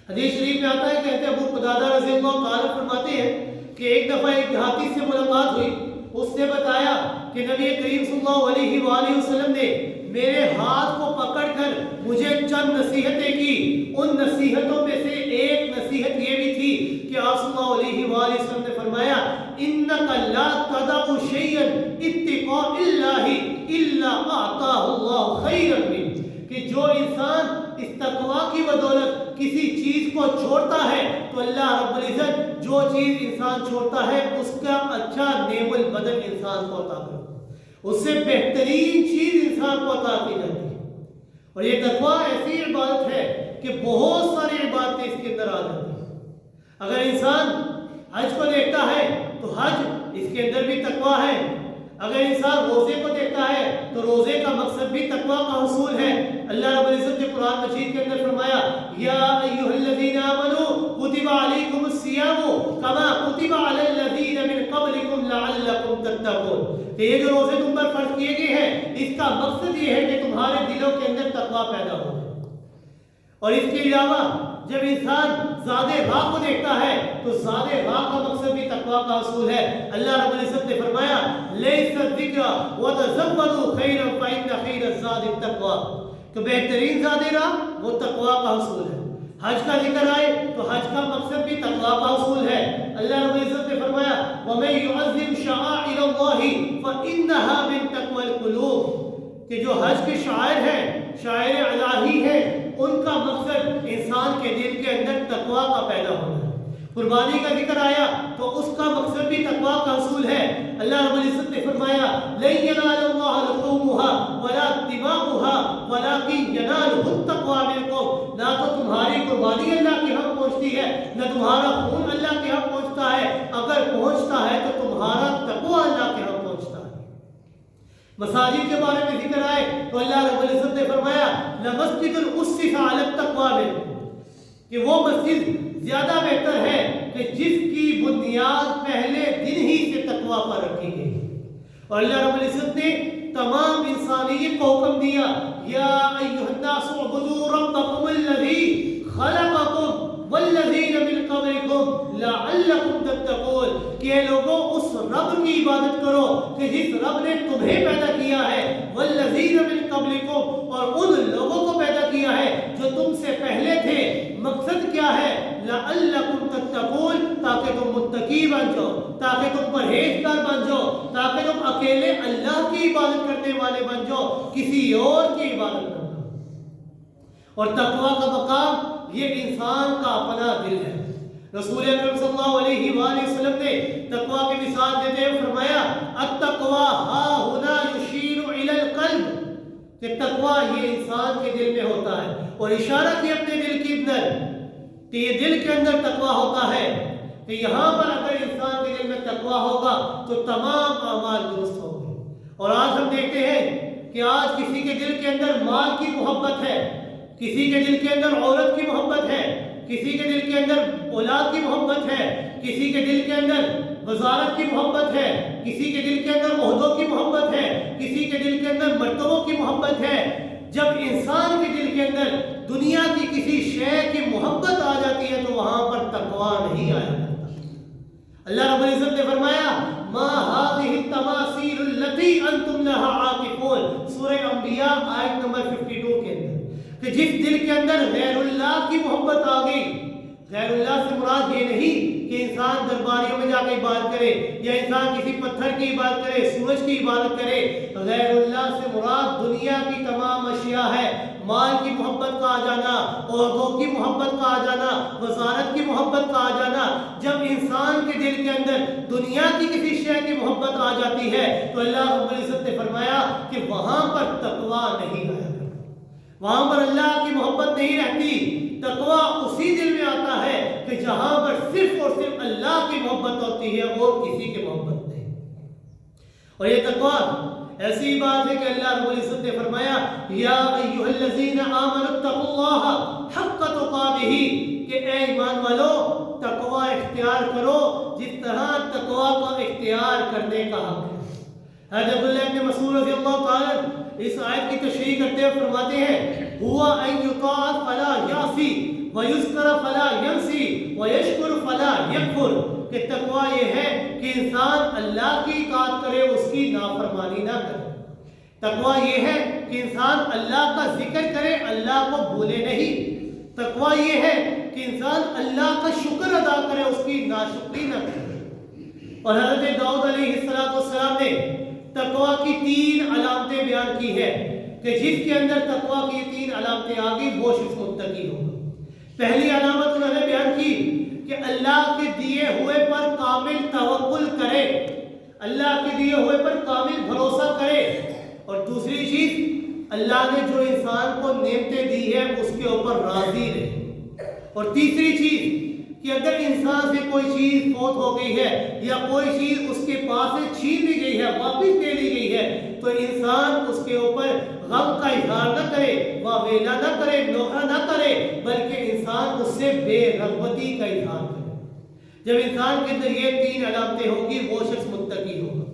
حدیث شریف میں آتا ہے کہ ابو قتادہ رضی اللہ تعالیٰ فرماتے ہیں کہ ایک دفعہ ایک دیہاتی سے ملاقات ہوئی. اس نے بتایا کہ نبی کریم صلی اللہ علیہ وآلہ وسلم نے میرے ہاتھ کو پکڑ کر مجھے چند نصیحتیں کی. ان نصیحتوں میں سے ایک نصیحت یہ بھی تھی کہ آپ صلی اللہ علیہ وآلہ وسلم نے فرمایا إِنَّكَ لَا تَدَعُ شَيْئًا اتِّقَاءَ اللَّهِ إِلَّا أَعْطَاهُ اللَّهُ خَيْرًا مِنْهُ کہ جو انسان اس تقوی کی بدولت کسی چیز کو چھوڑتا ہے تو اللہ رب العزت جو چیز انسان چھوڑتا ہے اس کا اچھا نعم البدل انسان کو عطا کرتا ہے، اس سے بہترین چیز انسان کو عطا کی جاتی ہے۔ اور یہ تقوی ایسی عبادت ہے کہ بہت ساری عبادتیں اس کے اندر آ جاتی ہیں۔ اگر انسان حج کو دیکھتا ہے تو حج اس کے اندر بھی تقوی ہے، اگر انسان روزے کو دیکھتا ہے تو روزے کا مقصد بھی تقوی کا حصول ہے۔ اللہ رب العزت نے قرآن مجید کے اندر فرمایا یا ایھا الذین آمنوا کتب علیکم الصیام کما کتب علی الذین من قبلکم لعلکم تتقون، کہ یہ جو روزے تم پر فرض کیے گئے ہیں اس کا مقصد یہ ہے کہ تمہارے دلوں کے اندر تقوی پیدا ہو۔ اور اس کے علاوہ جب انسان زاد راہ کو دیکھتا ہے تو زاد راہ کا مقصد بھی تقوی کا حصول ہے۔ اللہ رب العزت نے فرمایا لیس الذکر وتزودوا خیر فإن خیر الزاد التقوی، کہ بہترین زاد راہ وہ تقوی کا حصول ہے۔ حج کا ذکر آئے تو حج کا مقصد بھی تقوی کا حصول ہے۔ اللہ رب العزت نے فرمایا وَمَن يُعَظِّمْ شَعَائِرَ اللَّهِ فَإِنَّهَا مِن تَقْوَى الْقُلُوبِ، کہ جو حج کے شاعر ہیں، شاعر الہی ہیں، ان کا مقصد انسان کے دل کے اندر تقوی کا پیدا ہونا ہے۔ قربانی کا ذکر آیا تو اس کا مقصد بھی تقوی کا حصول ہے۔ اللہ رب العزت نے فرمایا لَن يَنَالَ اللَّهَ لُحُومُهَا وَلَا دِمَاؤُهَا وَلَٰكِن يَنَالُهُ التَّقْوَىٰ مِنكُمْ، نہ تو تمہاری قربانی اللہ کے ہاں پہنچتی ہے، نہ تمہارا خون اللہ کے ہاں پہنچتا ہے، اگر پہنچتا ہے تو تمہارا تقوی اللہ کے ہاں پہنچتا ہے۔ مساجد کے بارے میں ذکر آئے تو اللہ رب العزت نے فرمایا لَمَسْجِدٌ أُسِّسَ عَلَى التَّقْوَىٰ، کہ وہ مسجد زیادہ بہتر ہے کہ جس کی بنیاد پہلے دن ہی سے تقوی پر رکھی گئی۔ اور اللہ رب العزت نے تمام انسانیت کو حکم دیا یا ایھا الناس اعبدوا ربکم الذی خلقکم والذین من قبلکم لعلکم تتقون، کہ اے لوگوں اس رب کی عبادت کرو کہ جس رب نے تمہیں پیدا کیا ہے، والذین من قبلکم، اور ان لوگوں کو پیدا کیا ہے جو تم سے پہلے تھے۔ مقصد کیا ہے؟ لعلکم تتقون، تاکہ تم متقی بن جاؤ، تاکہ تم پرہیزگار بن جاؤ، تاکہ تم اکیلے اللہ کی عبادت کرنے والے بن جاؤ، کسی اور کی عبادت نہ کرو۔ اور تقوی کا مقام یہ انسان کا اپنا دل ہے۔ رسول اکرم صلی اللہ علیہ وآلہ وسلم نے تقوی کی مثال دیتے ہوئے فرمایا التقوی ہا ہنا یشیر الی القلب، کہ تقوی یہ انسان کے دل میں ہوتا ہے، اور اشارہ کیا اپنے دل کے اندر کہ یہ دل کے اندر تقوی ہوتا ہے، کہ یہاں پر اگر انسان کے دل میں تقوی ہوگا تو تمام اعمال درست ہوں گے۔ اور آج ہم دیکھتے ہیں کہ آج کسی کے دل کے اندر مال کی محبت ہے، کسی کے دل کے اندر عورت کی محبت ہے، کسی کے دل کے اندر اولاد کی محبت ہے، کسی کے دل کے اندر وزارت کی محبت ہے، کسی کے دل کے اندر عہدوں کی محبت ہے، کسی کے دل کے اندر مرتبوں کی محبت ہے۔ جب انسان کے دل کے اندر دنیا کی کسی شے کی محبت آ جاتی ہے تو وہاں پر تقوی نہیں آیا کرتا۔ اللہ رب العزت نے فرمایا ما هذه التماثيل التي انتم لها عاكفون، سورہ انبیاء آیت نمبر 52 کے اندر، کہ جس دل کے اندر غیر اللہ کی محبت آ گئی، غیر اللہ سے مراد یہ نہیں کہ انسان درباریوں میں جا کے عبادت کرے یا انسان کسی پتھر کی عبادت کرے، سورج کی عبادت کرے، غیر اللہ سے مراد دنیا کی تمام اشیاء ہے۔ مال کی محبت کا آ جانا، عہدوں کی محبت کا آ جانا، وزارت کی محبت کا آ جانا، جب انسان کے دل کے اندر دنیا کی کسی شے کی محبت آ جاتی ہے تو اللہ رب العزت نے فرمایا کہ وہاں پر تقوی نہیں آیا کرتا، وہاں پر اللہ کی محبت نہیں رہتی۔ تقوی اسی دل میں آتا ہے کہ جہاں پر صرف اور صرف اللہ کی محبت ہوتی ہے اور کسی کی محبت نہیں۔ اور یہ تقوی ایسی بات ہے کہ اللہ رب العزت نے فرمایا یا ایھا الذین آمنوا اتقوا اللہ حق تقاتہ، کہ اے ایمان والو تقوی اختیار کرو جس طرح تقوی کا اختیار کرنے کا حق ہے۔ حضرت عبداللہ بن مسعود رضی اللہ تعالی اس آیت کی تشریح کرتے ہوئے فرماتے ہیں ہوا ان یطاع فلا یعصی ویذکر فلا ینسی ویشکر فلا یکفر، کہ تقوی یہ ہے کہ انسان اللہ کی اطاعت کرے، اس کی نافرمانی نہ کرے۔ تقوی یہ ہے کہ انسان اللہ کا ذکر کرے، اللہ کو بھولے نہیں۔ تقوی یہ ہے کہ انسان اللہ کا شکر ادا کرے، اس کی ناشکری نہ کرے۔ اور حضرت داؤد علیہ السلام نے تقوی کی 3 علامتیں بیان کی ہے۔ کہ جس کے اندر تقویٰ کی 3 علامتیں آ گئی وہ شخص متقی ہوگا۔ پہلی علامت انہوں نے بیان کی کہ اللہ کے دیے ہوئے پر کامل توکل کرے، اللہ کے دیے ہوئے پر کامل بھروسہ کرے، اور دوسری چیز اللہ نے جو انسان کو نعمتیں دی ہے اس کے اوپر راضی رہے، اور تیسری چیز کہ اگر انسان سے کوئی چیز فوت ہو گئی ہے یا کوئی چیز اس کے پاس سے چھین لی گئی ہے، واپس دے لی گئی ہے، تو انسان اس کے اوپر غم کا اظہار نہ کرے، واویلا نہ کرے، نوحہ نہ کرے، بلکہ انسان اس سے بے رغبتی کا اظہار کرے۔ جب انسان کے اندر یہ 3 علامتیں ہوں گی وہ شخص متقی ہوگا۔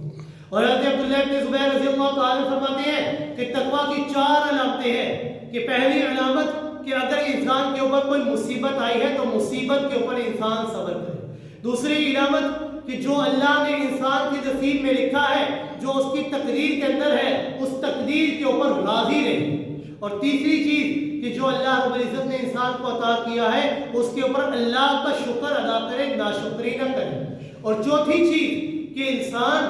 اور حضرت عبداللہ بن زبیر رضی اللہ تعالیٰ فرماتے ہیں کہ تقویٰ کی 4 علامتیں ہیں، کہ پہلی علامت کہ اگر انسان کے اوپر کوئی مصیبت آئی ہے تو مصیبت کے اوپر انسان صبر کرے۔ دوسری علامت کہ جو اللہ نے انسان کی نصیب میں لکھا ہے، جو اس کی تقدیر کے اندر ہے، اس تقدیر کے اوپر راضی رہے۔ اور تیسری چیز کہ جو اللہ رب العزت نے انسان کو عطا کیا ہے اس کے اوپر اللہ کا شکر ادا کرے، ناشکری نہ کرے۔ اور چوتھی چیز کہ انسان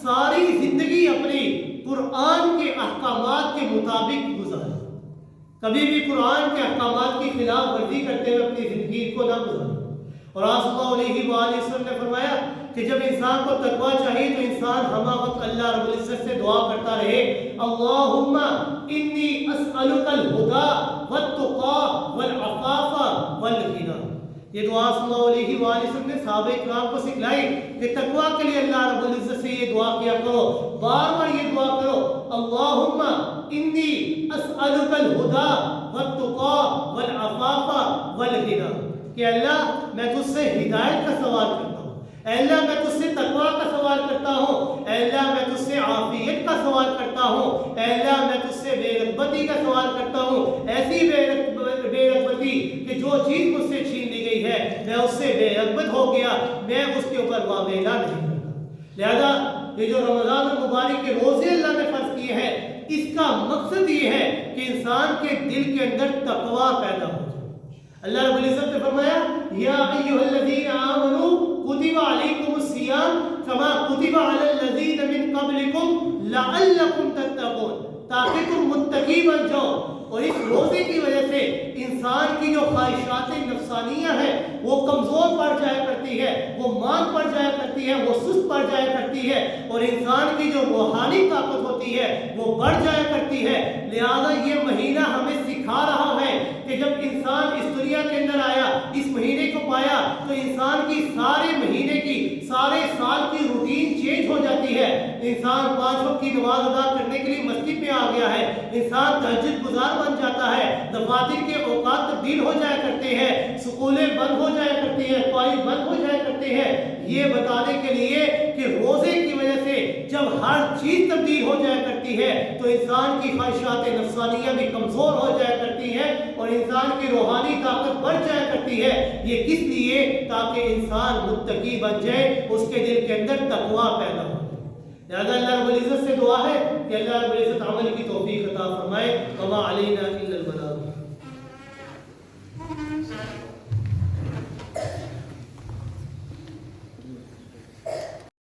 ساری زندگی اپنی قرآن کے احکامات کے مطابق گزارے، کبھی بھی قرآن کے احکامات کی خلاف ورزی کرتے ہوئے اپنی زندگی کو نہ گزارے۔ اور آپ صلی اللہ علیہ وآلہ وسلم نے فرمایا کہ جب انسان کو تقویٰ چاہیے تو انسان ہمہ وقت اللہ رب العزت سے دعا کرتا رہے، اللہم انی اسألک الہدی والتقی والعفاف والغنی۔ یہ دعا صلی اللہ علیہ وآلہ وسلم نے صحابہ کرام کو سکھلائی کہ تقویٰ کے لیے اللہ رب العزت سے یہ دعا کیا کرو، بار بار یہ دعا کرو، اللہم انی اسألک الہدی والتقی والعفاف والغنی، کہ اللہ میں تجھ سے ہدایت کا سوال کرتا ہوں، اے اللہ میں تجھ سے تقویٰ کا سوال کرتا ہوں، اے اللہ میں تجھ سے عافیت کا سوال کرتا ہوں، اے اللہ میں تجھ سے بے رغبتی کا سوال کرتا ہوں، ایسی بے رغبتی کہ جو چیز مجھ سے چھین لی گئی ہے میں اس سے بے رغبت ہو گیا، میں اس کے اوپر واویلا نہیں کرتا۔ لہذا یہ جو رمضان المبارک کے روزے اللہ نے فرض کیے ہیں، اس کا مقصد یہ ہے کہ انسان کے دل کے اندر تقویٰ پیدا ہو جائے۔ اللہ رب العزت نے فرمایا یا ایھا الذین آمنوا کتب علیکم الصیام کما کتب علی الذین من قبلکم لعلکم تتقون، تاکہ تم متقی بن جاؤ۔ اور اس روزے کی وجہ سے انسان کی جو خواہشات نفسانیہ ہیں وہ کمزور پڑ جایا کرتی ہے، وہ مان پڑ جایا کرتی ہے، وہ سست پڑ جایا کرتی ہے، اور انسان کی جو روحانی طاقت ہوتی ہے وہ بڑھ جایا کرتی ہے۔ لہذا یہ مہینہ ہمیں سکھا رہا ہے کہ جب انسان اس دنیا کے اندر آیا، اس مہینے کو پایا، تو انسان کی سارے مہینے کی، سارے سال کی روٹین چینج ہو جاتی ہے۔ انسان 5 وقت کی نماز ادا کرنے کے لیے مسجد میں آ گیا ہے، انسان تہجد گزار بن جاتا ہے، دفاتر کے اوقات تبدیل ہو جایا کرتے ہیں، سکولیں بند ہو جایا کرتی ہیں، کالج بند ہو جایا کرتے ہیں، یہ بتانے کے لیے کہ روزے کی وجہ سے جب ہر چیز تبدیل ہو جایا کرتی ہے تو انسان کی خواہشات نفسانیہ بھی کمزور ہو جایا کرتی ہیں اور انسان کی روحانی طاقت بڑھ جایا کرتی ہے۔ یہ کس لیے؟ تاکہ انسان متقی بن جائے، اس کے دل کے اندر تقویٰ پیدا ہو۔ لہذا اللہ رب العزت سے دعا ہے کہ اللہ رب العزت عمل کی توفیق عطا فرمائے۔ وما علینا الا البلاغ۔